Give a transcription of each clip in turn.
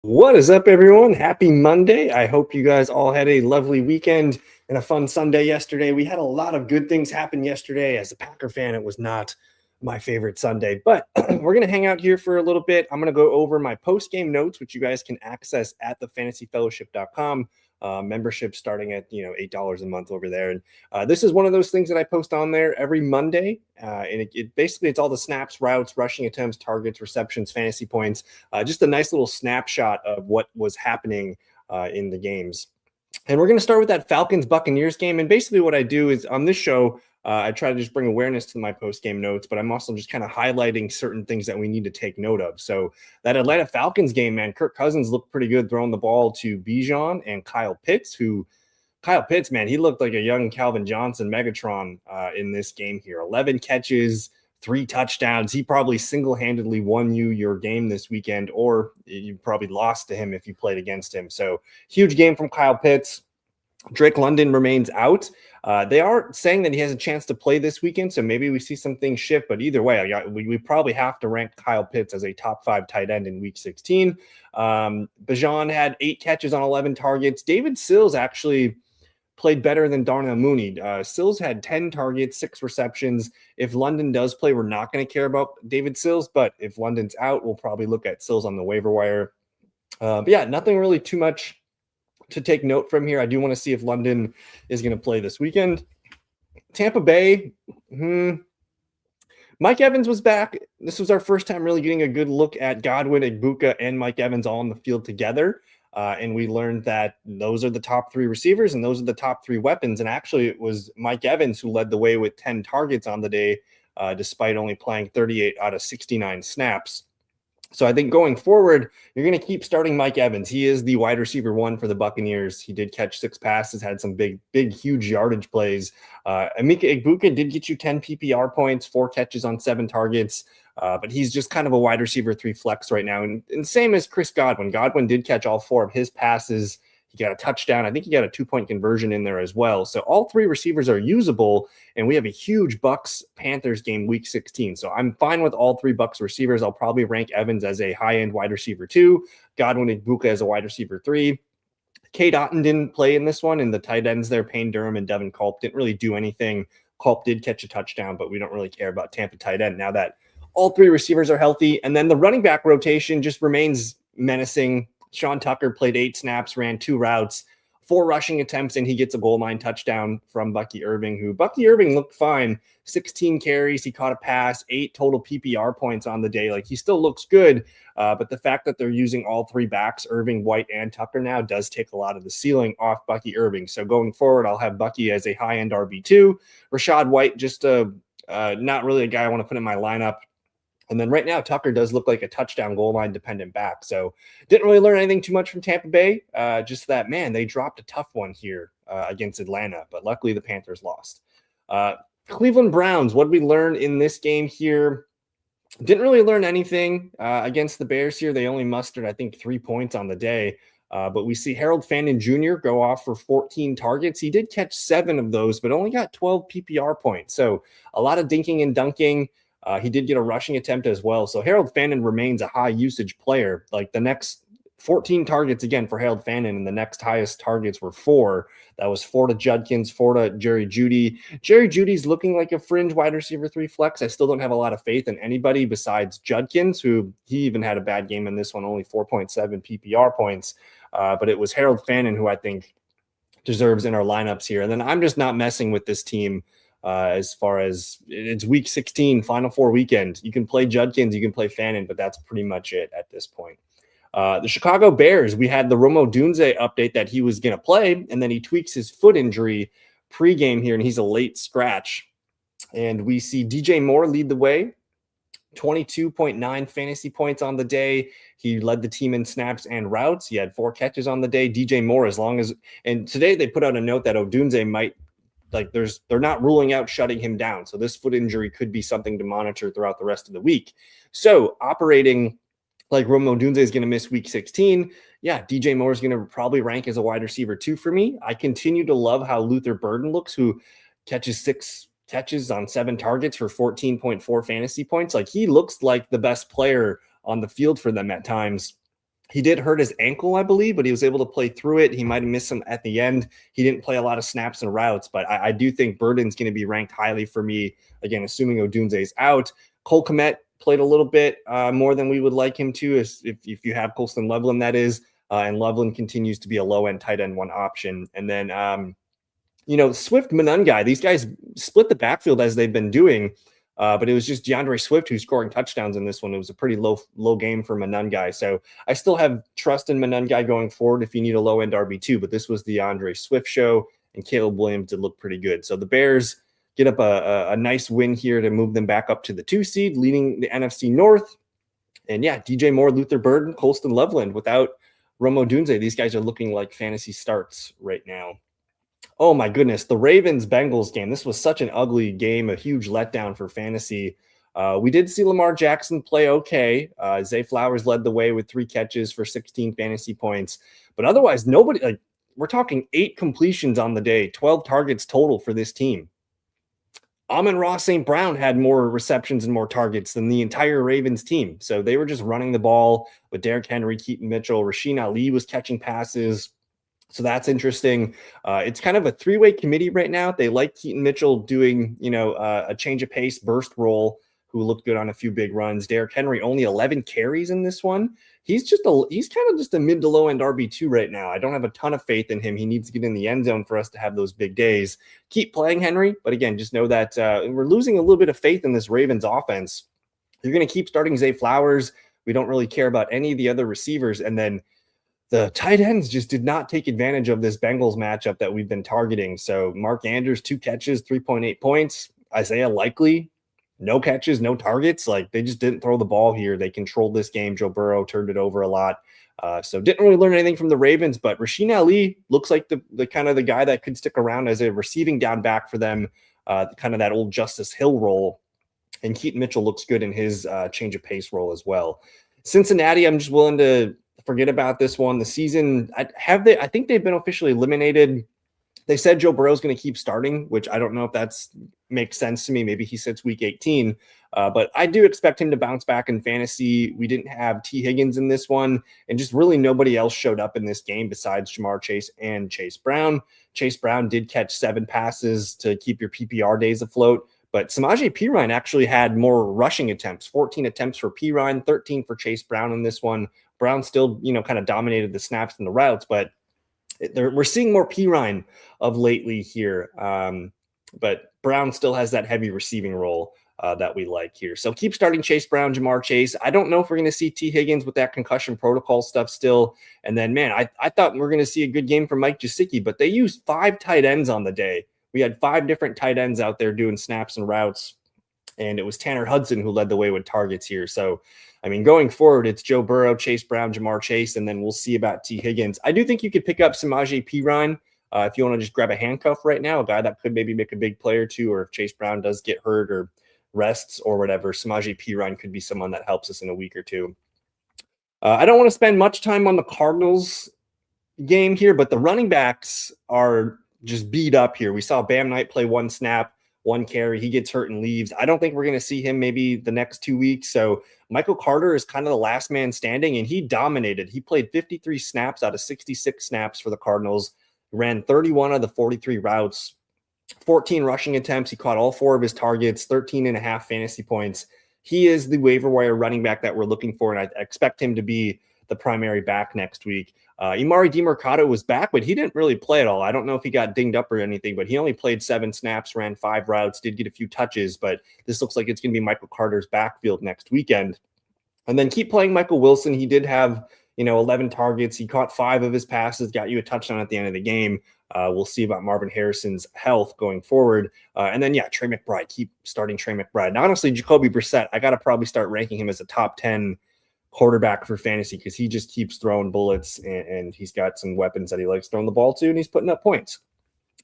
What is up, everyone? Happy Monday. I hope you guys all had a lovely weekend and a fun Sunday yesterday. We had a lot of good things happen yesterday. As a Packer fan, it was not my favorite Sunday, but we're going to hang out here for a little bit. I'm going to go over my post-game notes, which you guys can access at thefantasyfellowship.com. Membership starting at $8 a month over there, and this is one of those things that I post on there every Monday, and it basically it's all the snaps, routes, rushing attempts, targets, receptions, fantasy points, just a nice little snapshot of what was happening in the games. And we're going to start with that Falcons Buccaneers game. And basically, what I do is on this show, I try to just bring awareness to my post game notes, but I'm also just kind of highlighting certain things that we need to take note of. So that Atlanta Falcons game, man, Kirk Cousins looked pretty good throwing the ball to Bijan and Kyle Pitts, Kyle Pitts, man, he looked like a young Calvin Johnson, Megatron in this game here. 11 catches, 3 touchdowns. He probably single-handedly won you your game this weekend, or you probably lost to him if you played against him. So huge game from Kyle Pitts. Drake London remains out. They are saying that he has a chance to play this weekend, so maybe we see some things shift. But either way, we probably have to rank Kyle Pitts as a top 5 tight end in Week 16. Bijan had 8 catches on 11 targets. David Sills actually played better than Darnell Mooney. Sills had 10 targets, 6 receptions. If London does play, we're not going to care about David Sills, but if London's out, we'll probably look at Sills on the waiver wire. But yeah, nothing really too much to take note from here. I do want to see if London is going to play this weekend. Tampa Bay, Mike Evans was back. This was our first time really getting a good look at Godwin, Igbuka, and Mike Evans all on the field together. And we learned that those are the top 3 receivers and those are the top 3 weapons. And actually, it was Mike Evans who led the way with 10 targets on the day, despite only playing 38 out of 69 snaps. So I think going forward, you're going to keep starting Mike Evans. He is the wide receiver 1 for the Buccaneers. He did catch 6 passes, had some big, huge yardage plays. Emeka Egbuka did get you 10 PPR points, 4 catches on 7 targets. But he's just kind of a wide receiver 3 flex right now. And same as Chris Godwin. Godwin did catch all 4 of his passes. He got a touchdown. I think he got a 2-point conversion in there as well. So all 3 receivers are usable, and we have a huge Bucs-Panthers game Week 16. So I'm fine with all 3 Bucs receivers. I'll probably rank Evans as a high-end wide receiver 2, Godwin and Igbuka as a wide receiver 3. Cade Otton didn't play in this one, and the tight ends there, Payne Durham and Devin Culp, didn't really do anything. Culp did catch a touchdown, but we don't really care about Tampa tight end now that all 3 receivers are healthy. And then the running back rotation just remains menacing. Sean Tucker played 8 snaps, ran 2 routes, 4 rushing attempts, and he gets a goal line touchdown from Bucky Irving, Bucky Irving looked fine. 16 carries, he caught a pass, 8 total PPR points on the day. Like, he still looks good, but the fact that they're using all 3 backs, Irving, White, and Tucker now, does take a lot of the ceiling off Bucky Irving. So going forward, I'll have Bucky as a high-end RB2. Rashad White, just not really a guy I want to put in my lineup. And then right now, Tucker does look like a touchdown goal line dependent back. So didn't really learn anything too much from Tampa Bay. Just that, man, they dropped a tough one here against Atlanta. But luckily, the Panthers lost. Cleveland Browns, what did we learn in this game here? Didn't really learn anything against the Bears here. They only mustered, I think, 3 points on the day. But we see Harold Fandon Jr. go off for 14 targets. He did catch 7 of those, but only got 12 PPR points. So a lot of dinking and dunking. He did get a rushing attempt as well. So Harold Fandon remains a high usage player. Like, the next 14 targets again for Harold Fandon, and the next highest targets were 4. That was 4 to Judkins, 4 to Jerry Jeudy. Jerry Jeudy's looking like a fringe wide receiver 3 flex. I still don't have a lot of faith in anybody besides Judkins, who he even had a bad game in this one, only 4.7 PPR points. But it was Harold Fandon who I think deserves in our lineups here. And then I'm just not messing with this team. As far as it's Week 16, Final Four weekend. You can play Judkins, you can play Fandon, but that's pretty much it at this point. The Chicago Bears, we had the Rome Odunze update that he was going to play, and then he tweaks his foot injury pregame here, and he's a late scratch. And we see DJ Moore lead the way, 22.9 fantasy points on the day. He led the team in snaps and routes. He had 4 catches on the day. DJ Moore, and today they put out a note that Odunze might, they're not ruling out shutting him down. So this foot injury could be something to monitor throughout the rest of the week. So operating like Rome Odunze is going to miss Week 16. Yeah, DJ Moore is going to probably rank as a wide receiver 2 for me. I continue to love how Luther Burden looks, who catches 6 catches on 7 targets for 14.4 fantasy points. Like, he looks like the best player on the field for them at times. He did hurt his ankle, I believe, but he was able to play through it. He might have missed some at the end. He didn't play a lot of snaps and routes, but I do think Burden's going to be ranked highly for me, again, assuming Odunze's out. Cole Kmet played a little bit more than we would like him to, if you have Colston Loveland, that is. And Loveland continues to be a low-end tight end one option. And then, Swift Monungai, these guys split the backfield as they've been doing. But it was just DeAndre Swift who's scoring touchdowns in this one. It was a pretty low game for Monungai. So I still have trust in Monungai going forward if you need a low-end RB2, but this was the DeAndre Swift show, and Caleb Williams did look pretty good. So the Bears get up a nice win here to move them back up to the 2 seed, leading the NFC North. And yeah, DJ Moore, Luther Burden, Colston Loveland. Without Rome Odunze, these guys are looking like fantasy starts right now. Oh my goodness, the Ravens-Bengals game. This was such an ugly game, a huge letdown for fantasy. We did see Lamar Jackson play okay. Zay Flowers led the way with 3 catches for 16 fantasy points. But otherwise, nobody, we're talking 8 completions on the day, 12 targets total for this team. Amon-Ra St. Brown had more receptions and more targets than the entire Ravens team. So they were just running the ball with Derrick Henry, Keaton Mitchell. Rasheen Ali was catching passes. So that's interesting. It's kind of a 3-way committee right now. They like Keaton Mitchell doing, a change of pace burst role, who looked good on a few big runs. Derrick Henry only 11 carries in this one. He's kind of just a mid to low end RB2 right now. I don't have a ton of faith in him. He needs to get in the end zone for us to have those big days. Keep playing Henry, but again, just know that we're losing a little bit of faith in this Ravens offense. You're going to keep starting Zay Flowers. We don't really care about any of the other receivers, and then the tight ends just did not take advantage of this Bengals matchup that we've been targeting. So Mark Andrews, 2 catches, 3.8 points. Isaiah Likely, no catches, no targets. They just didn't throw the ball here. They controlled this game. Joe Burrow turned it over a lot. So didn't really learn anything from the Ravens, but Rasheen Ali looks like the kind of the guy that could stick around as a receiving down back for them, kind of that old Justice Hill role. And Keaton Mitchell looks good in his change of pace role as well. Cincinnati, I'm just willing to forget about this one. The season, I think they've been officially eliminated. They said Joe Burrow's going to keep starting, which I don't know if that's makes sense to me. Maybe he sits week 18, but I do expect him to bounce back in fantasy. We didn't have T. Higgins in this one, and just really nobody else showed up in this game besides Ja'Marr Chase and Chase Brown. Chase Brown did catch 7 passes to keep your PPR days afloat, but Samaje Perine actually had more rushing attempts, 14 attempts for Perine, 13 for Chase Brown in this one. Brown still, kind of dominated the snaps and the routes, but we're seeing more Perine of lately here. But Brown still has that heavy receiving role that we like here. So keep starting Chase Brown, Ja'Marr Chase. I don't know if we're going to see T. Higgins with that concussion protocol stuff still. And then, man, I thought we were going to see a good game from Mike Gesicki, but they used 5 tight ends on the day. We had 5 different tight ends out there doing snaps and routes, and it was Tanner Hudson who led the way with targets here. So, going forward, it's Joe Burrow, Chase Brown, Ja'Marr Chase, and then we'll see about T. Higgins. I do think you could pick up Samaje Perine if you want to just grab a handcuff right now, a guy that could maybe make a big play or two, or if Chase Brown does get hurt or rests or whatever, Samaje Perine could be someone that helps us in a week or two. I don't want to spend much time on the Cardinals game here, but the running backs are just beat up here. We saw Bam Knight play 1 snap, 1 carry. He gets hurt and leaves. I don't think we're going to see him maybe the next 2 weeks. So Michael Carter is kind of the last man standing, and he dominated. He played 53 snaps out of 66 snaps for the Cardinals, ran 31 of the 43 routes, 14 rushing attempts. He caught all 4 of his targets, 13.5 fantasy points. He is the waiver wire running back that we're looking for, and I expect him to be the primary back next week. Emari Demercado was back, but he didn't really play at all. I don't know if he got dinged up or anything, but he only played 7 snaps, ran 5 routes, did get a few touches, but this looks like it's going to be Michael Carter's backfield next weekend. And then keep playing Michael Wilson. He did have, 11 targets. He caught 5 of his passes, got you a touchdown at the end of the game. We'll see about Marvin Harrison's health going forward. And then, Trey McBride. Keep starting Trey McBride. Now, honestly, Jacoby Brissett, I got to probably start ranking him as a top 10 quarterback for fantasy because he just keeps throwing bullets and he's got some weapons that he likes throwing the ball to, and he's putting up points.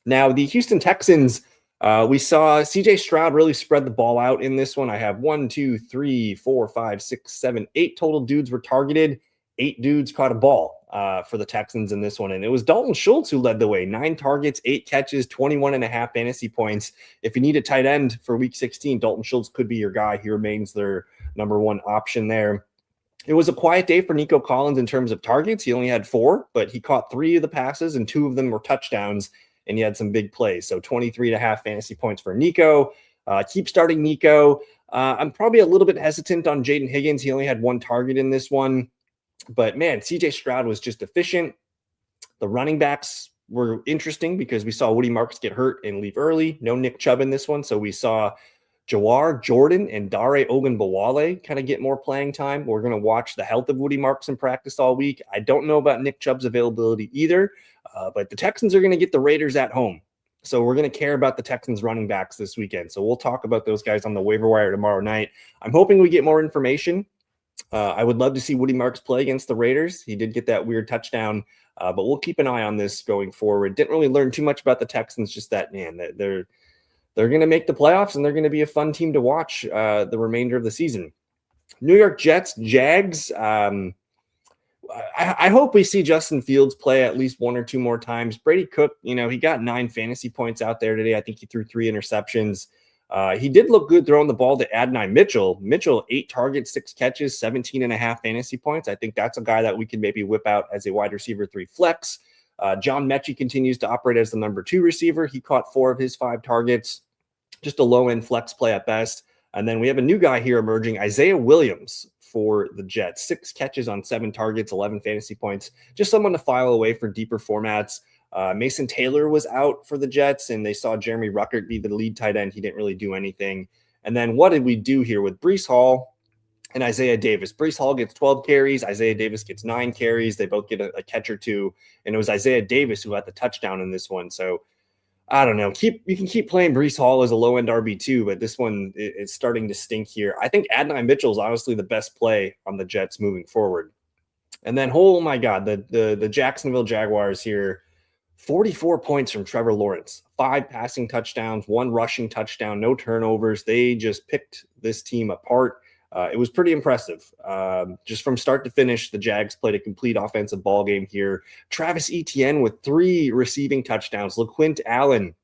Now, the Houston Texans, we saw CJ Stroud really spread the ball out in this one. I have 1, 2, 3, 4, 5, 6, 7, 8 total dudes were targeted. 8 dudes caught a ball for the Texans in this one. And it was Dalton Schultz who led the way. 9 targets, 8 catches, 21.5 fantasy points. If you need a tight end for week 16, Dalton Schultz could be your guy. He remains their number 1 option there. It was a quiet day for Nico Collins in terms of targets. He only had 4, but he caught 3 of the passes and 2 of them were touchdowns, and he had some big plays. So 23.5 fantasy points for Nico. Keep starting Nico. I'm probably a little bit hesitant on Jaden Higgins. He only had 1 target in this one. But man, CJ Stroud was just efficient. The running backs were interesting because we saw Woody Marks get hurt and leave early. No Nick Chubb in this one. So we saw Jawar Jordan and Dare Ogunbowale kind of get more playing time. We're going to watch the health of Woody Marks in practice all week. I don't know about Nick Chubb's availability either, but the Texans are going to get the Raiders at home. So we're going to care about the Texans running backs this weekend. So we'll talk about those guys on the waiver wire tomorrow night. I'm hoping we get more information. I would love to see Woody Marks play against the Raiders. He did get that weird touchdown, but we'll keep an eye on this going forward. Didn't really learn too much about the Texans, just that, man, they're going to make the playoffs and they're going to be a fun team to watch the remainder of the season. New York Jets, Jags. I hope we see Justin Fields play at least 1 or 2 more times. Brady Cook, he got 9 fantasy points out there today. I think he threw 3 interceptions. He did look good throwing the ball to Adonai Mitchell. Mitchell, 8 targets, 6 catches, 17.5 fantasy points. I think that's a guy that we can maybe whip out as a wide receiver 3 flex. John Mechie continues to operate as the number 2 receiver. He caught 4 of his 5 targets. Just a low-end flex play at best. And then we have a new guy here emerging, Isaiah Williams for the Jets. 6 catches on 7 targets, 11 fantasy points. Just someone to file away for deeper formats. Mason Taylor was out for the Jets, and they saw Jeremy Ruckert be the lead tight end. He didn't really do anything. And then what did we do here with Breece Hall and Isaiah Davis? Breece Hall gets 12 carries. Isaiah Davis gets 9 carries. They both get a catch or 2. And it was Isaiah Davis who had the touchdown in this one. So I don't know. You can keep playing Breece Hall as a low-end RB2, but this one is starting to stink here. I think Adonai Mitchell is honestly the best play on the Jets moving forward. And then, oh my God, the Jacksonville Jaguars here, 44 points from Trevor Lawrence, 5 passing touchdowns, 1 rushing touchdown, no turnovers. They just picked this team apart. It was pretty impressive. Just from start to finish, the Jags played a complete offensive ball game here. Travis Etienne with 3 receiving touchdowns. LaQuint Allen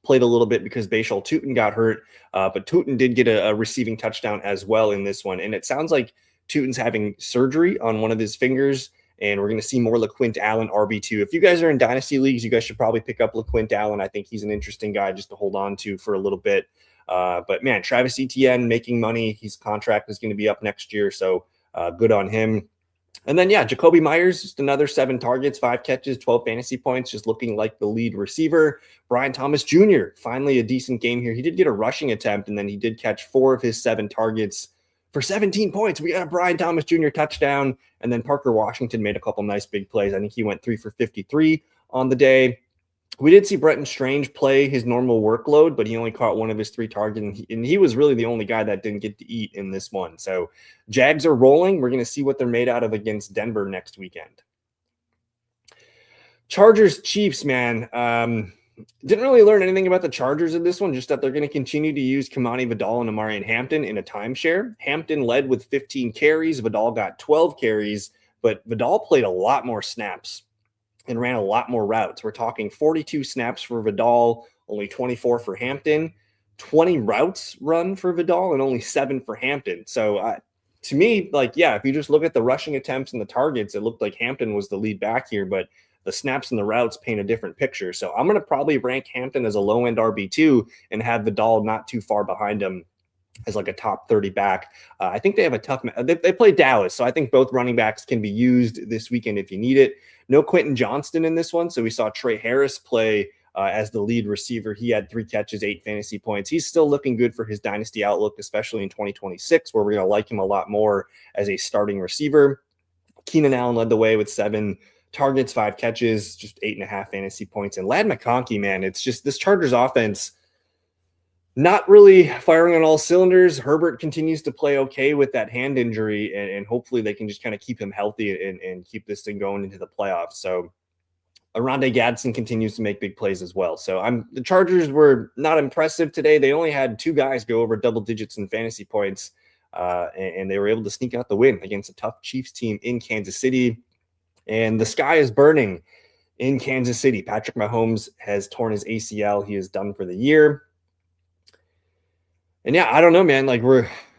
played a little bit because Bashal Tutin got hurt, but Tutin did get a receiving touchdown as well in this one. And it sounds like Tutin's having surgery on one of his fingers, and we're going to see more LaQuint Allen RB2. If you guys are in dynasty leagues, you guys should probably pick up LaQuint Allen. I think he's an interesting guy just to hold on to for a little bit. But man, Travis Etienne making money. His contract is going to be up next year, so good on him. And then, yeah, Jacoby Myers, just another 7 targets, 5 catches, 12 fantasy points, just looking like the lead receiver. Brian Thomas Jr., finally a decent game here. He did get a rushing attempt, and then he did catch 4 of his 7 targets for 17 points. We got a Brian Thomas Jr. touchdown, and then Parker Washington made a couple nice big plays. I think he went 3 for 53 on the day. We did see Bretton Strange play his normal workload, but he only caught 1 of his 3 targets, and he was really the only guy that didn't get to eat in this one. So Jags are rolling. We're going to see what they're made out of against Denver next weekend. Chargers Chiefs, man. Didn't really learn anything about the Chargers in this one, just that they're going to continue to use Kamani Vidal and Amarian Hampton in a timeshare. Hampton led with 15 carries. Vidal got 12 carries, but Vidal played a lot more snaps and ran a lot more routes. We're talking 42 snaps for Vidal, only 24 for Hampton, 20 routes run for Vidal, and only 7 for Hampton. So to me, if you just look at the rushing attempts and the targets, it looked like Hampton was the lead back here, but the snaps and the routes paint a different picture. So I'm going to probably rank Hampton as a low-end RB2 and have Vidal not too far behind him as like a top 30 back. I think they have a tough – they play Dallas, so I think both running backs can be used this weekend if you need it. No Quentin Johnston in this one, so we saw Trey Harris play as the lead receiver. He had 3 catches, 8 fantasy points. He's still looking good for his dynasty outlook, especially in 2026, where we're going to like him a lot more as a starting receiver. Keenan Allen led the way with 7 targets, 5 catches, just 8.5 fantasy points. And Ladd McConkey, man, it's just this Chargers offense not really firing on all cylinders. Herbert continues to play okay with that hand injury, and hopefully they can just kind of keep him healthy and keep this thing going into the playoffs. So Oronde Gadsden continues to make big plays as well. So the Chargers were not impressive today. They only had 2 guys go over double digits in fantasy points, and they were able to sneak out the win against a tough Chiefs team in Kansas City. And the sky is burning in Kansas City. Patrick Mahomes has torn his ACL. He is done for the year. And yeah, I don't know, man.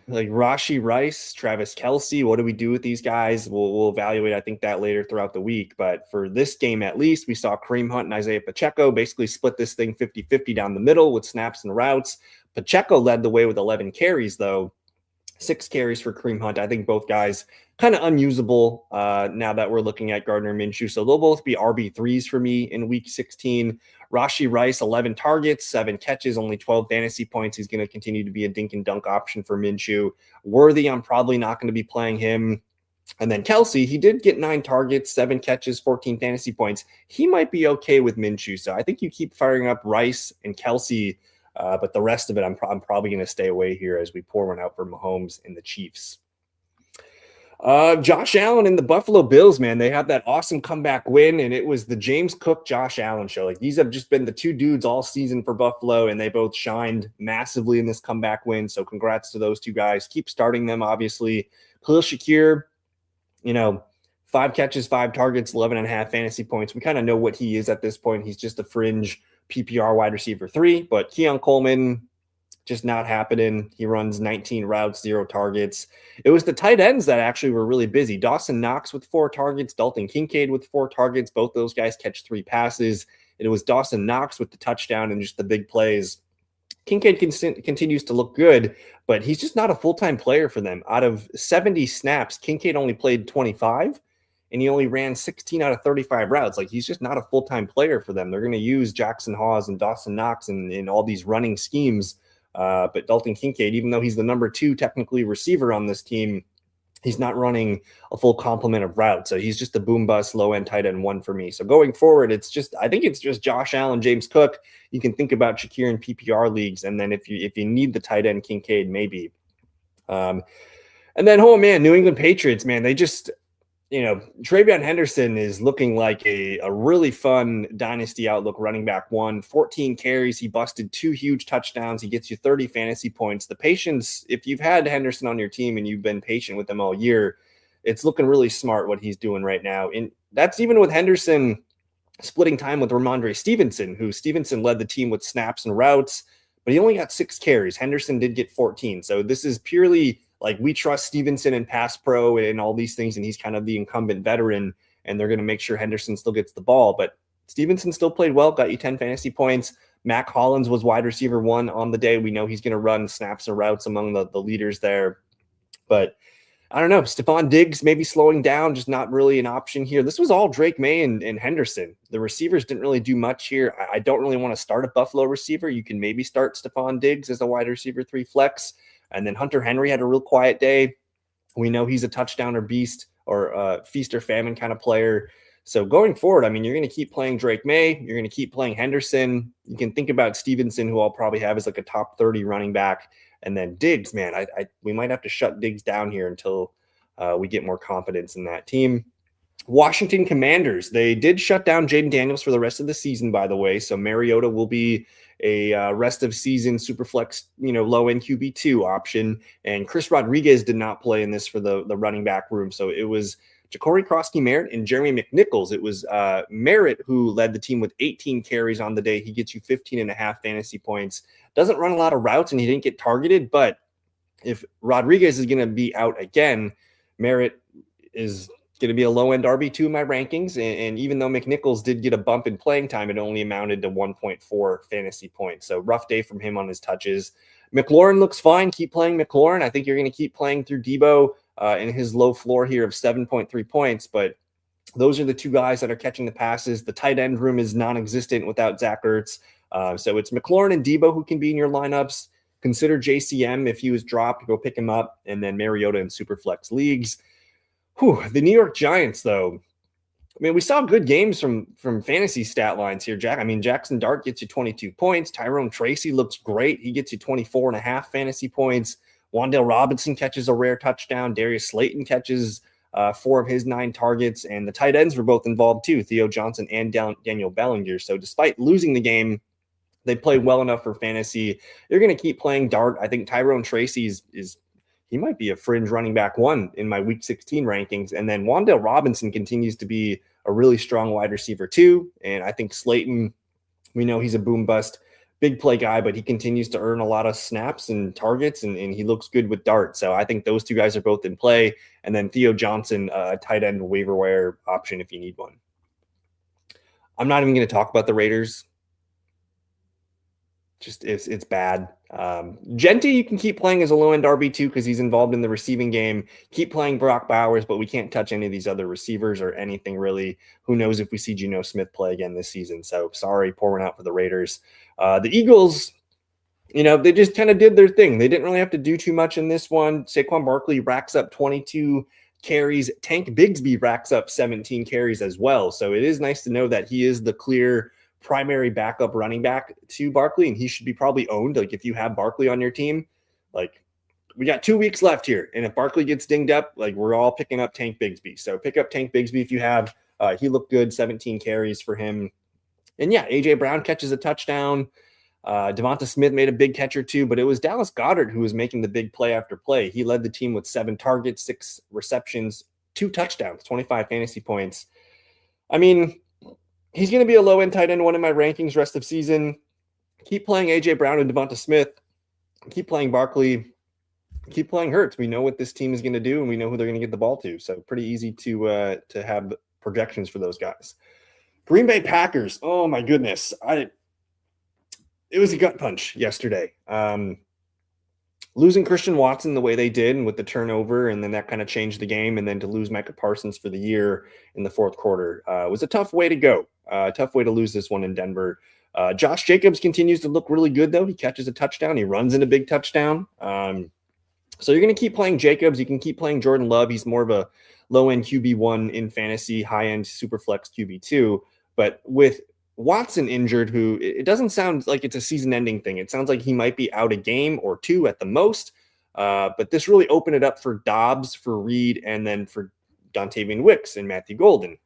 like Rashi Rice, Travis Kelce. What do we do with these guys? We'll evaluate, I think, that later throughout the week. But for this game, at least, we saw Kareem Hunt and Isaiah Pacheco basically split this thing 50-50 down the middle with snaps and routes. Pacheco led the way with 11 carries, though. 6 carries for Kareem Hunt. I think both guys kind of unusable now that we're looking at Gardner Minshew. So they'll both be RB3s for me in week 16. Rashi Rice, 11 targets, 7 catches, only 12 fantasy points. He's going to continue to be a dink and dunk option for Minshew. Worthy, I'm probably not going to be playing him. And then Kelce, he did get 9 targets, 7 catches, 14 fantasy points. He might be okay with Minshew. So I think you keep firing up Rice and Kelce. But the rest of it, I'm probably going to stay away here as we pour one out for Mahomes and the Chiefs. Josh Allen and the Buffalo Bills, man, they had that awesome comeback win, and it was the James Cook, Josh Allen show. Like, these have just been the two dudes all season for Buffalo, and they both shined massively in this comeback win. So congrats to those two guys. Keep starting them, obviously. Khalil Shakir, 5 catches, 5 targets, 11.5 fantasy points. We kind of know what he is at this point. He's just a fringe PPR wide receiver 3, but Keon Coleman, just not happening. He runs 19 routes, 0 targets. It was the tight ends that actually were really busy. Dawson Knox with 4 targets, Dalton Kincaid with 4 targets. Both those guys catch 3 passes. And it was Dawson Knox with the touchdown and just the big plays. Kincaid continues to look good, but he's just not a full-time player for them. Out of 70 snaps, Kincaid only played 25. And he only ran 16 out of 35 routes. Like, he's just not a full-time player for them. They're going to use Jackson Hawes and Dawson Knox in all these running schemes. But Dalton Kincaid, even though he's the number 2 technically receiver on this team, he's not running a full complement of routes. So he's just a boom bust low-end tight end 1 for me. So going forward, I think it's just Josh Allen, James Cook. You can think about Shakir in PPR leagues. And then if you need the tight end, Kincaid, maybe. And then, oh man, New England Patriots, man, they just – TreVeyon Henderson is looking like a really fun dynasty outlook running back 1, 14 carries. He busted 2 huge touchdowns. He gets you 30 fantasy points. The patience, if you've had Henderson on your team and you've been patient with him all year, it's looking really smart what he's doing right now. And that's even with Henderson splitting time with Ramondre Stevenson, who Stevenson led the team with snaps and routes, but he only got 6 carries. Henderson did get 14. So this is purely like, we trust Stevenson and pass pro and all these things, and he's kind of the incumbent veteran, and they're going to make sure Henderson still gets the ball. But Stevenson still played well, got you 10 fantasy points. Mac Hollins was wide receiver 1 on the day. We know he's going to run snaps and routes among the leaders there. But I don't know. Stephon Diggs maybe slowing down, just not really an option here. This was all Drake May and Henderson. The receivers didn't really do much here. I don't really want to start a Buffalo receiver. You can maybe start Stephon Diggs as a wide receiver 3 flex. And then Hunter Henry had a real quiet day. We know he's a touchdown or beast or feast or famine kind of player. So going forward, I mean, you're going to keep playing Drake May. You're going to keep playing Henderson. You can think about Stevenson, who I'll probably have as like a top 30 running back. And then Diggs, man, we might have to shut Diggs down here until we get more confidence in that team. Washington Commanders, they did shut down Jaden Daniels for the rest of the season, by the way. So Mariota will be a rest of season super flex, low end QB2 option. And Chris Rodriguez did not play in this for the running back room. So it was Ja'Cory Krosky-Merritt and Jeremy McNichols. It was Merritt who led the team with 18 carries on the day. He gets you 15.5 fantasy points. Doesn't run a lot of routes, and he didn't get targeted. But if Rodriguez is going to be out again, Merritt is going to be a low-end RB2 in my rankings. And even though McNichols did get a bump in playing time, it only amounted to 1.4 fantasy points. So rough day from him on his touches. McLaurin looks fine. Keep playing McLaurin. I think you're going to keep playing through Debo in his low floor here of 7.3 points. But those are the 2 guys that are catching the passes. The tight end room is non-existent without Zach Ertz. So it's McLaurin and Debo who can be in your lineups. Consider JCM if he was dropped, go pick him up. And then Mariota in Superflex leagues. The New York Giants, though, I mean, we saw good games from fantasy stat lines here, Jack. I mean, Jackson Dart gets you 22 points. Tyrone Tracy looks great. He gets you 24.5 fantasy points. Wan'Dale Robinson catches a rare touchdown. Darius Slayton catches 4 of his 9 targets. And the tight ends were both involved, too, Theo Johnson and Daniel Bellinger. So despite losing the game, they played well enough for fantasy. You're going to keep playing Dart. I think Tyrone Tracy is he might be a fringe running back 1 in my week 16 rankings. And then Wan'Dale Robinson continues to be a really strong wide receiver 2. And I think Slayton, we know he's a boom bust big play guy, but he continues to earn a lot of snaps and targets, and he looks good with Dart. So I think those two guys are both in play. And then Theo Johnson, tight end waiver wire option if you need one. I'm not even going to talk about the Raiders. Just it's bad. Genty, you can keep playing as a low end RB2 because he's involved in the receiving game. Keep playing Brock Bowers, but we can't touch any of these other receivers or anything really. Who knows if we see Geno Smith play again this season? So sorry, pouring out for the Raiders. The Eagles, they just kind of did their thing. They didn't really have to do too much in this one. Saquon Barkley racks up 22 carries. Tank Bigsby racks up 17 carries as well. So it is nice to know that he is the clear primary backup running back to Barkley, and he should be probably owned. Like if you have Barkley on your team, like we got 2 weeks left here, and if Barkley gets dinged up, like we're all picking up Tank Bigsby. So pick up Tank Bigsby if you have. He looked good, 17 carries for him. And yeah, AJ Brown catches a touchdown. Devonta Smith made a big catch or two, but it was Dallas Goedert who was making the big play after play. He led the team with 7 targets, 6 receptions, 2 touchdowns, 25 fantasy points. I mean, he's going to be a low-end tight end one in my rankings rest of season. Keep playing A.J. Brown and Devonta Smith. Keep playing Barkley. Keep playing Hurts. We know what this team is going to do, and we know who they're going to get the ball to. So pretty easy to have projections for those guys. Green Bay Packers. Oh, my goodness. It was a gut punch yesterday. Losing Christian Watson the way they did and with the turnover, and then that kind of changed the game, and then to lose Micah Parsons for the year in the fourth quarter was a tough way to go. Tough way to lose this one in Denver. Josh Jacobs continues to look really good, though. He catches a touchdown. He runs in a big touchdown. So you're going to keep playing Jacobs. You can keep playing Jordan Love. He's more of a low-end QB1 in fantasy, high-end Superflex QB2. But with Watson injured, who it doesn't sound like it's a season-ending thing. It sounds like he might be out a game or 2 at the most. But this really opened it up for Dobbs, for Reed, and then for Dontavian Wicks and Matthew Golden.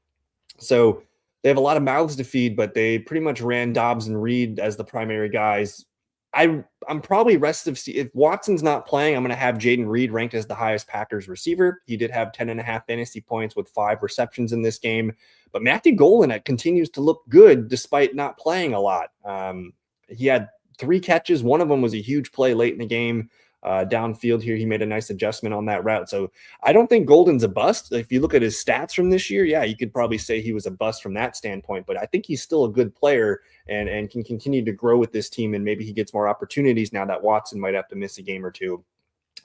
So they have a lot of mouths to feed, but they pretty much ran Dobbs and Reed as the primary guys. I'm probably if Watson's not playing, I'm going to have Jaden Reed ranked as the highest Packers receiver. He did have 10.5 fantasy points with 5 receptions in this game. But Matthew Golden continues to look good despite not playing a lot. He had 3 catches. One of them was a huge play late in the game. Downfield here, he made a nice adjustment on that route. So I don't think Golden's a bust. If you look at his stats from this year, yeah, you could probably say he was a bust from that standpoint, but I think he's still a good player and can continue to grow with this team, and maybe he gets more opportunities now that Watson might have to miss a game or 2.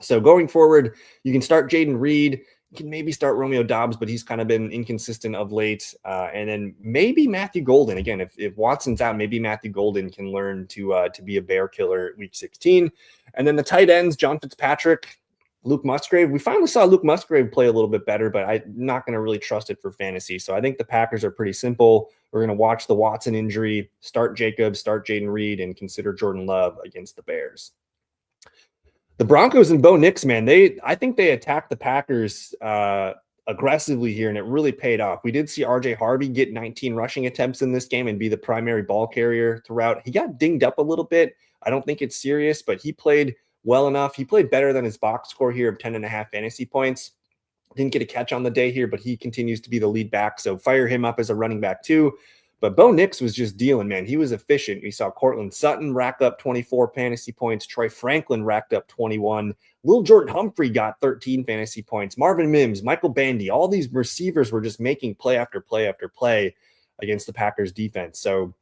So going forward, you can start Jaden Reed. You can maybe start Romeo Dobbs, but he's kind of been inconsistent of late. And then maybe Matthew Golden. Again, if Watson's out, maybe Matthew Golden can learn to be a bear killer week 16. And then the tight ends, John Fitzpatrick, Luke Musgrave. We finally saw Luke Musgrave play a little bit better, but I'm not going to really trust it for fantasy. So I think the Packers are pretty simple. We're going to watch the Watson injury, start Jacobs, start Jaden Reed, and consider Jordan Love against the Bears. The Broncos and Bo Nix, man, I think they attacked the Packers aggressively here, and it really paid off. We did see RJ Harvey get 19 rushing attempts in this game and be the primary ball carrier throughout. He got dinged up a little bit. I don't think it's serious, but he played well enough. He played better than his box score here of 10.5 fantasy points. Didn't get a catch on the day here, but he continues to be the lead back, so fire him up as a running back too. But Bo Nix was just dealing, man. He was efficient. We saw Cortland Sutton rack up 24 fantasy points. Troy Franklin racked up 21. Lil Jordan Humphrey got 13 fantasy points. Marvin Mims, Michael Bandy, all these receivers were just making play after play after play against the Packers defense. So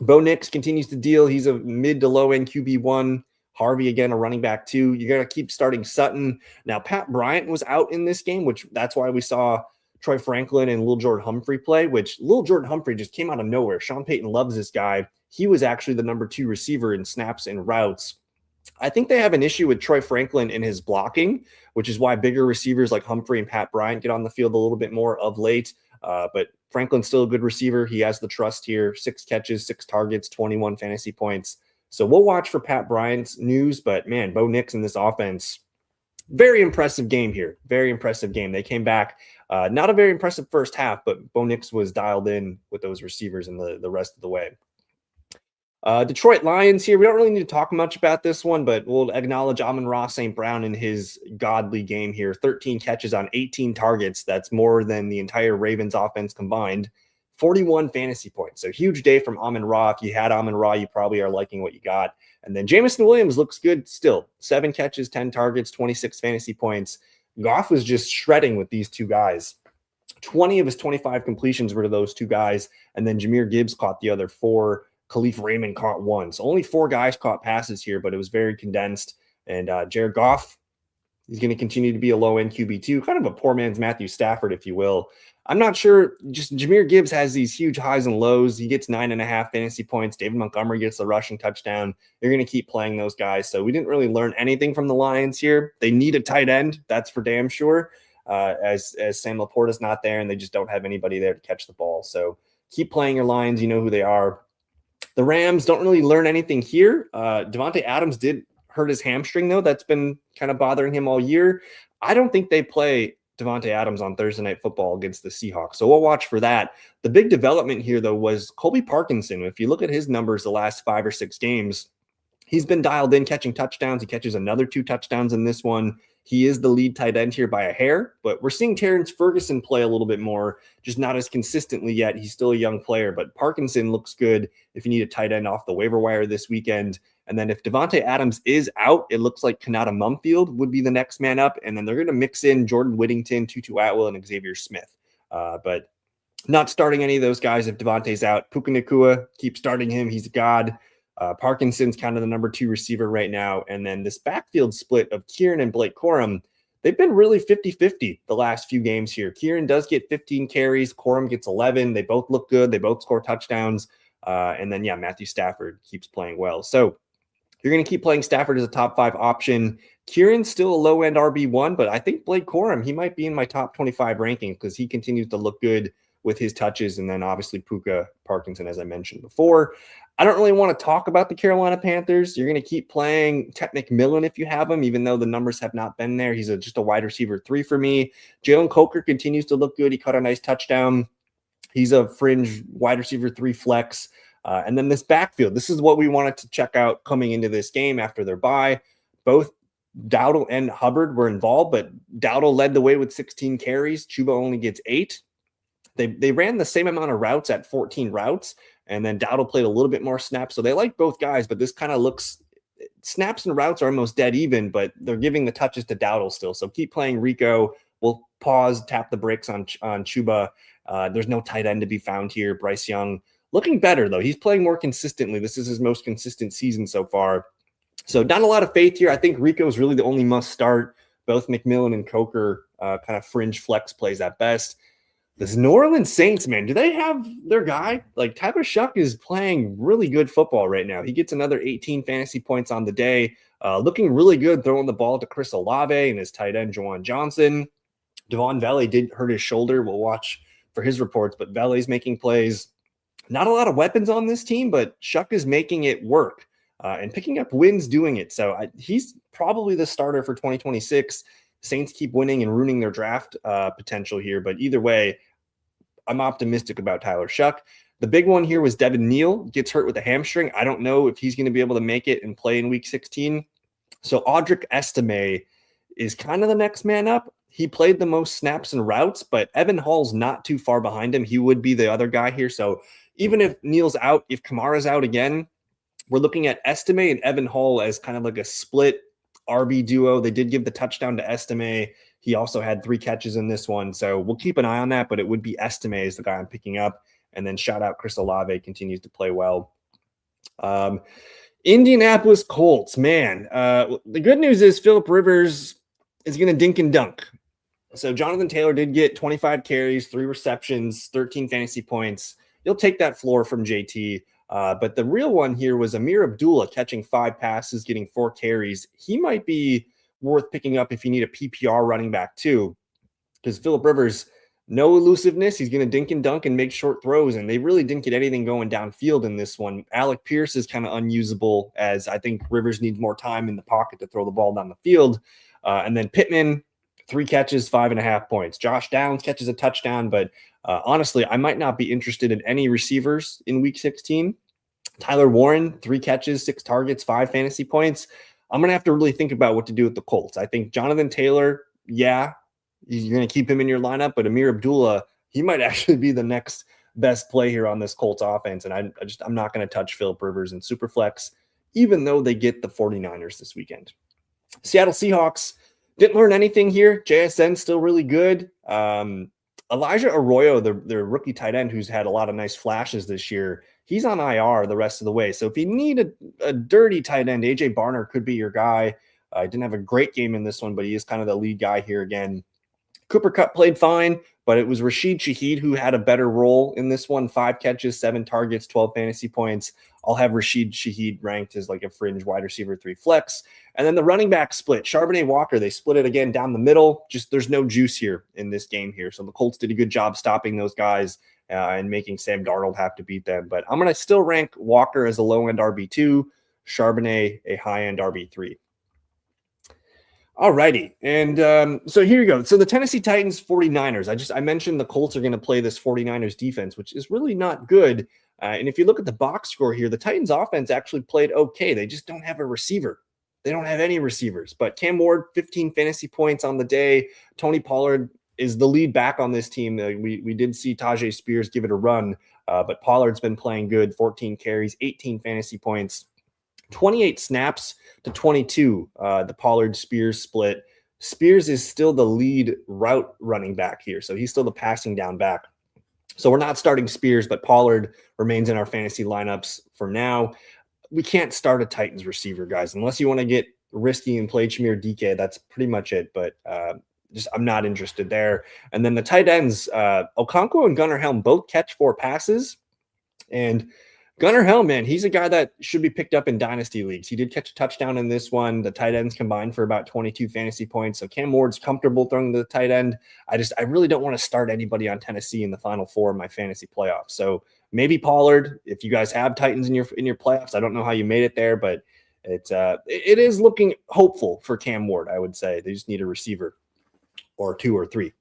Bo Nix continues to deal. He's a mid to low end QB1. Harvey, again, a running back 2. You got to keep starting Sutton. Now, Pat Bryant was out in this game, which that's why we saw Troy Franklin and Lil Jordan Humphrey play, which Lil Jordan Humphrey just came out of nowhere. Sean Payton loves this guy. He was actually the number 2 receiver in snaps and routes. I think they have an issue with Troy Franklin in his blocking, which is why bigger receivers like Humphrey and Pat Bryant get on the field a little bit more of late. But Franklin's still a good receiver. He has the trust here. 6 catches, 6 targets, 21 fantasy points. So we'll watch for Pat Bryant's news. But, man, Bo Nix in this offense, very impressive game here. Very impressive game. They came back. Not a very impressive first half, but Bo Nix was dialed in with those receivers in the rest of the way. Detroit Lions here. We don't really need to talk much about this one, but we'll acknowledge Amon-Ra St. Brown in his godly game here. 13 catches on 18 targets. That's more than the entire Ravens offense combined. 41 fantasy points. So huge day from Amon-Ra. If you had Amon-Ra, you probably are liking what you got. And then Jameson Williams looks good still. 7 catches, 10 targets, 26 fantasy points. Goff was just shredding with these two guys. 20 of his 25 completions were to those two guys. And then Jahmyr Gibbs caught the other 4. Khalif Raymond caught 1. So only 4 guys caught passes here, but it was very condensed. And Jared Goff, he's going to continue to be a low-end QB2, kind of a poor man's Matthew Stafford, if you will. I'm not sure. Just Jahmyr Gibbs has these huge highs and lows. He gets 9.5 fantasy points. David Montgomery gets the rushing touchdown. You're going to keep playing those guys. So we didn't really learn anything from the Lions here. They need a tight end. That's for damn sure. As Sam Laporta's not there, and they just don't have anybody there to catch the ball. So keep playing your Lions. You know who they are. The Rams don't really learn anything here. Davante Adams did hurt his hamstring, though. That's been kind of bothering him all year. I don't think they play Davante Adams on Thursday Night Football against the Seahawks. So we'll watch for that. The big development here, though, was Colby Parkinson. If you look at his numbers the last 5 or 6 games, he's been dialed in catching touchdowns. He catches another 2 touchdowns in this one. He is the lead tight end here by a hair, but we're seeing Terrence Ferguson play a little bit more, just not as consistently yet. He's still a young player, but Parkinson looks good if you need a tight end off the waiver wire this weekend. And then if Davante Adams is out, it looks like Kanata Mumfield would be the next man up. And then they're going to mix in Jordan Whittington, Tutu Atwell, and Xavier Smith. But not starting any of those guys if Davante's out. Puka Nacua, keep starting him. He's a god. Parkinson's kind of the number 2 receiver right now. And then this backfield split of Kieran and Blake Corum, they've been really 50-50 the last few games here. Kieran does get 15 carries. Corum gets 11. They both look good. They both score touchdowns. And then, Matthew Stafford keeps playing well. So you're going to keep playing Stafford as a top 5 option. Kieran's still a low-end RB1, but I think Blake Corum, he might be in my top 25 ranking because he continues to look good with his touches. And then obviously Puka, Parkinson, as I mentioned before. I don't really want to talk about the Carolina Panthers. You're going to keep playing Ted McMillan if you have him, even though the numbers have not been there. He's just a wide receiver 3 for me. Jalen Coker continues to look good. He caught a nice touchdown. He's a fringe wide receiver 3 flex. And then this backfield, this is what we wanted to check out coming into this game after their bye. Both Dowdle and Hubbard were involved, but Dowdle led the way with 16 carries. Chuba only gets 8. They ran the same amount of routes at 14 routes, and then Dowdle played a little bit more snaps. So they like both guys, but this kind of looks – snaps and routes are almost dead even, but they're giving the touches to Dowdle still. So keep playing Rico. We'll pause, tap the brakes on Chuba. There's no tight end to be found here. Bryce Young looking better, though. He's playing more consistently. This is his most consistent season so far. So not a lot of faith here. I think Rico is really the only must start. Both McMillan and Coker kind of fringe flex plays at best. This New Orleans Saints, man, do they have their guy? Like Tyler Shuck is playing really good football right now. He gets another 18 fantasy points on the day. Looking really good throwing the ball to Chris Olave and his tight end, Juwan Johnson. Devon Valley did hurt his shoulder. We'll watch for his reports, but Valley's making plays. Not a lot of weapons on this team, but Shuck is making it work and picking up wins doing it. So he's probably the starter for 2026. Saints keep winning and ruining their draft potential here. But either way, I'm optimistic about Tyler Shuck. The big one here was Devin Neal gets hurt with a hamstring. I don't know if he's going to be able to make it and play in week 16. So Audric Estime is kind of the next man up. He played the most snaps and routes, but Evan Hall's not too far behind him. He would be the other guy here. So even if Neal's out, if Kamara's out again, we're looking at Estime and Evan Hall as kind of like a split RB duo. They did give the touchdown to Estime. He also had 3 catches in this one. So we'll keep an eye on that, but it would be Estime is the guy I'm picking up. And then shout out Chris Olave, continues to play well. Indianapolis Colts, man. The good news is Phillip Rivers is going to dink and dunk. So Jonathan Taylor did get 25 carries, 3 receptions, 13 fantasy points. You'll take that floor from JT. But the real one here was Amir Abdullah catching 5 passes, getting 4 carries. He might be worth picking up if you need a PPR running back too, because Phillip Rivers, no elusiveness. He's going to dink and dunk and make short throws, and they really didn't get anything going downfield in this one. Alec Pierce is kind of unusable, as I think Rivers needs more time in the pocket to throw the ball down the field. And then Pittman, 3 catches, 5.5 points. Josh Downs catches a touchdown, but honestly, I might not be interested in any receivers in week 16. Tyler Warren, 3 catches, 6 targets, 5 fantasy points. I'm going to have to really think about what to do with the Colts. I think Jonathan Taylor, you're going to keep him in your lineup, but Amir Abdullah, he might actually be the next best play here on this Colts offense. And I'm not going to touch Philip Rivers in Superflex, even though they get the 49ers this weekend. Seattle Seahawks didn't learn anything here. JSN still really good. Elijah Arroyo, the rookie tight end who's had a lot of nice flashes this year, he's on IR the rest of the way. So if you need a dirty tight end, AJ Barner could be your guy. He didn't have a great game in this one, but he is kind of the lead guy here again. Cooper Kupp played fine, but it was Rashid Shaheed who had a better role in this one. 5 catches, 7 targets, 12 fantasy points. I'll have Rashid Shaheed ranked as like a fringe wide receiver 3 flex. And then the running back split, Charbonnet Walker, they split it again down the middle. Just there's no juice here in this game here. So the Colts did a good job stopping those guys and making Sam Darnold have to beat them. But I'm going to still rank Walker as a low-end RB2, Charbonnet a high-end RB3. All righty. And so here you go. So the Tennessee Titans 49ers. I mentioned the Colts are going to play this 49ers defense, which is really not good. And if you look at the box score here, the Titans offense actually played okay. They just don't have a receiver. They don't have any receivers. But Cam Ward, 15 fantasy points on the day. Tony Pollard is the lead back on this team. We did see Tajay Spears give it a run, but Pollard's been playing good. 14 carries, 18 fantasy points. 28 snaps to 22, the Pollard-Spears split. Spears is still the lead route running back here, so he's still the passing down back. So we're not starting Spears, but Pollard remains in our fantasy lineups for now. We can't start a Titans receiver, guys, unless you want to get risky and play Chimere DK. That's pretty much it, but I'm not interested there. And then the tight ends, Okonkwo and Gunnar Helm both catch 4 passes, and Gunnar Helm, man, he's a guy that should be picked up in dynasty leagues. He did catch a touchdown in this one. The tight ends combined for about 22 fantasy points. So Cam Ward's comfortable throwing the tight end. I really don't want to start anybody on Tennessee in the final 4 of my fantasy playoffs. So maybe Pollard, if you guys have Titans in your playoffs. I don't know how you made it there, but it is looking hopeful for Cam Ward, I would say. They just need a receiver or 2 or 3.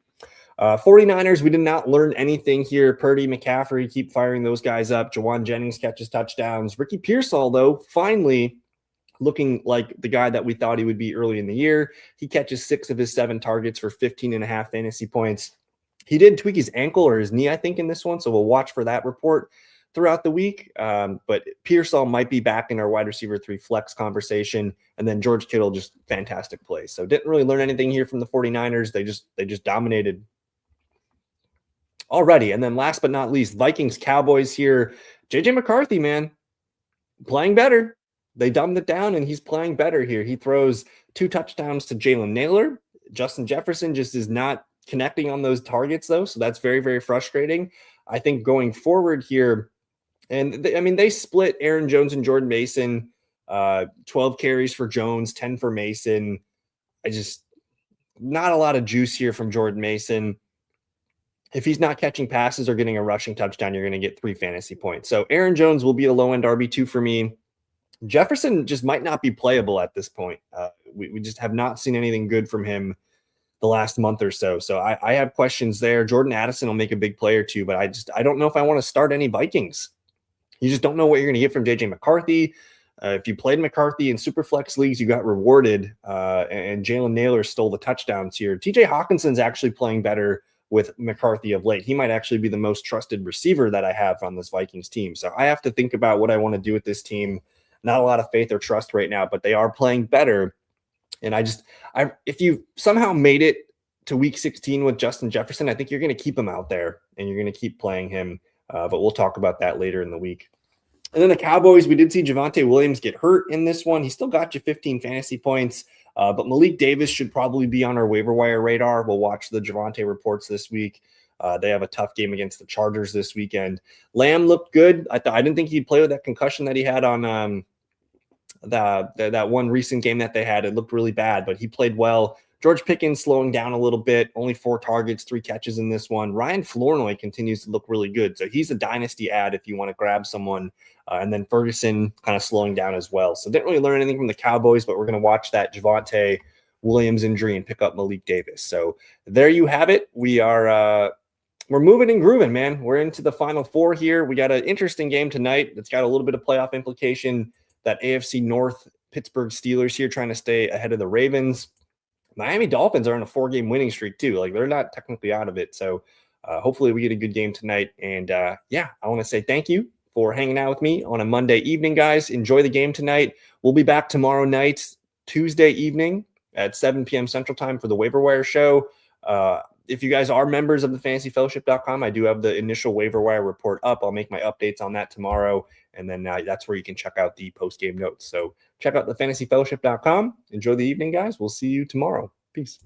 49ers, we did not learn anything here. Purdy, McCaffrey, keep firing those guys up. Jawan Jennings catches touchdowns. Ricky Pearsall, though, finally looking like the guy that we thought he would be early in the year. He catches 6 of his 7 targets for 15.5 fantasy points. He did tweak his ankle or his knee, I think, in this one, so we'll watch for that report throughout the week. But Pearsall might be back in our wide receiver 3 flex conversation. And then George Kittle, just fantastic play. So didn't really learn anything here from the 49ers. They just dominated. Alrighty, and then last but not least, Vikings Cowboys here. JJ McCarthy, man, playing better. They dumbed it down, and he's playing better here. He throws 2 touchdowns to Jalen Naylor. Justin Jefferson just is not connecting on those targets, though, so that's very, very frustrating. I think going forward here, and they split Aaron Jones and Jordan Mason, 12 carries for Jones, 10 for Mason. Not a lot of juice here from Jordan Mason. If he's not catching passes or getting a rushing touchdown, you're going to get 3 fantasy points. So Aaron Jones will be a low-end RB2 for me. Jefferson just might not be playable at this point. We just have not seen anything good from him the last month or so. So I have questions there. Jordan Addison will make a big play or 2, but I don't know if I want to start any Vikings. You just don't know what you're going to get from JJ McCarthy. If you played McCarthy in Superflex leagues, you got rewarded, and Jalen Naylor stole the touchdowns here. TJ Hawkinson's actually playing better with McCarthy of late. He might actually be the most trusted receiver that I have on this Vikings team. So I have to think about what I want to do with this team. Not a lot of faith or trust right now, but they are playing better. And if you somehow made it to week 16 with Justin Jefferson, I think you're going to keep him out there and you're going to keep playing him. But we'll talk about that later in the week. And then the Cowboys, we did see Javonte Williams get hurt in this one. He still got you 15 fantasy points. But Malik Davis should probably be on our waiver wire radar. We'll watch the Javonte reports this week. They have a tough game against the Chargers this weekend. Lamb looked good. I didn't think he'd play with that concussion that he had on that one recent game that they had. It looked really bad, but he played well. George Pickens slowing down a little bit, only 4 targets, 3 catches in this one. Ryan Flournoy continues to look really good. So he's a dynasty ad if you want to grab someone. And then Ferguson kind of slowing down as well. So didn't really learn anything from the Cowboys, but we're going to watch that Javonte Williams injury and pick up Malik Davis. So there you have it. We're moving and grooving, man. We're into the final 4 here. We got an interesting game tonight that's got a little bit of playoff implication. That AFC North Pittsburgh Steelers here trying to stay ahead of the Ravens. Miami Dolphins are on a 4-game winning streak too. Like they're not technically out of it. So hopefully we get a good game tonight. And yeah, I want to say thank you for hanging out with me on a Monday evening, guys. Enjoy the game tonight. We'll be back tomorrow night, Tuesday evening at 7 p.m. Central Time for the Waiver Wire show. If you guys are members of the fantasyfellowship.com, I do have the initial waiver wire report up. I'll make my updates on that tomorrow. And then that's where you can check out the post-game notes. So check out the fantasyfellowship.com. Enjoy the evening, guys. We'll see you tomorrow. Peace.